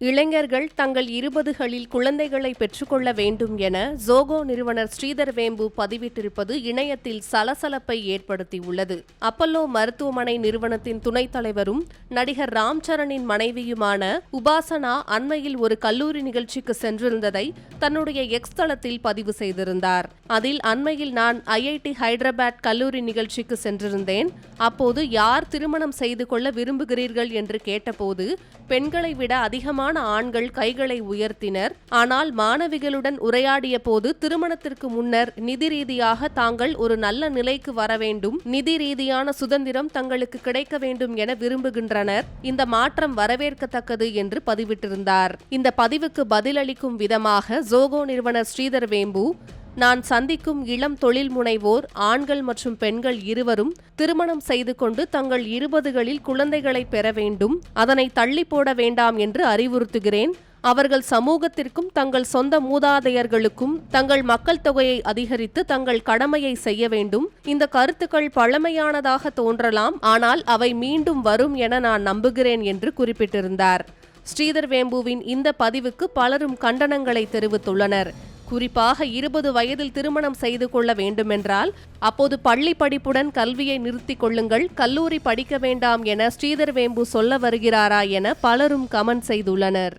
இளைஞர்கள் தங்கள் 20களில் குழந்தைகளை பெற்றுக்கொள்ள வேண்டும் என ஜோகோ நிறுவனர் ஸ்ரீதர் வேம்பு பதிவிட்டிருப்பது இணையத்தில் சலசலப்பை ஏற்படுத்தியுள்ளது. அப்பல்லோ மருத்துவமனை நிறுவனத்தின் துணைத் தலைவரும் நடிகர் ராம்சரணின் மனைவியுமான உபாசனா அண்மையில் ஒரு கல்லூரி நிகழ்ச்சிக்கு சென்றிருந்ததை தன்னுடைய எக்ஸ் தளத்தில் பதிவு செய்திருந்தார். அதில் அண்மையில் நான் ஐஐடி ஹைதராபாத் கல்லூரி நிகழ்ச்சிக்கு சென்றிருந்தேன். அப்போது யார் திருமணம் செய்து கொள்ள விரும்புகிறீர்கள் என்று கேட்டபோது பெண்களை விட அதிகமான ஆண்கள் கைகளை உயர்த்தினர். ஆனால் மாணவிகளுடன் உரையாடிய போது திருமணத்திற்கு முன்னர் நிதி ரீதியாக தாங்கள் ஒரு நல்ல நிலைக்கு வர வேண்டும், நிதி ரீதியான சுதந்திரம் தங்களுக்கு கிடைக்க வேண்டும் என விரும்புகின்றனர். இந்த மாற்றம் வரவேற்கத்தக்கது என்று பதிவிட்டிருந்தார். இந்த பதிவுக்கு பதிலளிக்கும் விதமாக ஜோகோ நிறுவனர் ஸ்ரீதர் வேம்பு, நான் சந்திக்கும் இளம் தொழில் முனைவோர் ஆண்கள் மற்றும் பெண்கள் இருவரும் திருமணம் செய்து கொண்டு தங்கள் 20களில் குழந்தைகளை பெற வேண்டும், அதனை தள்ளி போட வேண்டாம் என்று அறிவுறுத்துகிறேன். அவர்கள் சமூகத்திற்கும் தங்கள் சொந்த மூதாதையர்களுக்கும் தங்கள் மக்கள் தொகையை அதிகரித்து தங்கள் கடமையை செய்ய வேண்டும். இந்த கருத்துக்கள் பழமையானதாக தோன்றலாம், ஆனால் அவை மீண்டும் வரும் என நான் நம்புகிறேன் என்று குறிப்பிட்டிருந்தார். ஸ்ரீதர் வேம்புவின் இந்த பதிவுக்கு பலரும் கண்டனங்களை தெரிவித்துள்ளனர். குறிப்பாக 20 வயதில் திருமணம் செய்து கொள்ள வேண்டுமென்றால் அப்போது பள்ளி படிப்புடன் கல்வியை நிறுத்திக் கொள்ளுங்கள், கல்லூரி படிக்க வேண்டாம் என ஸ்ரீதர் வேம்பு சொல்ல வருகிறாரா என பலரும் கமெண்ட் செய்துள்ளனர்.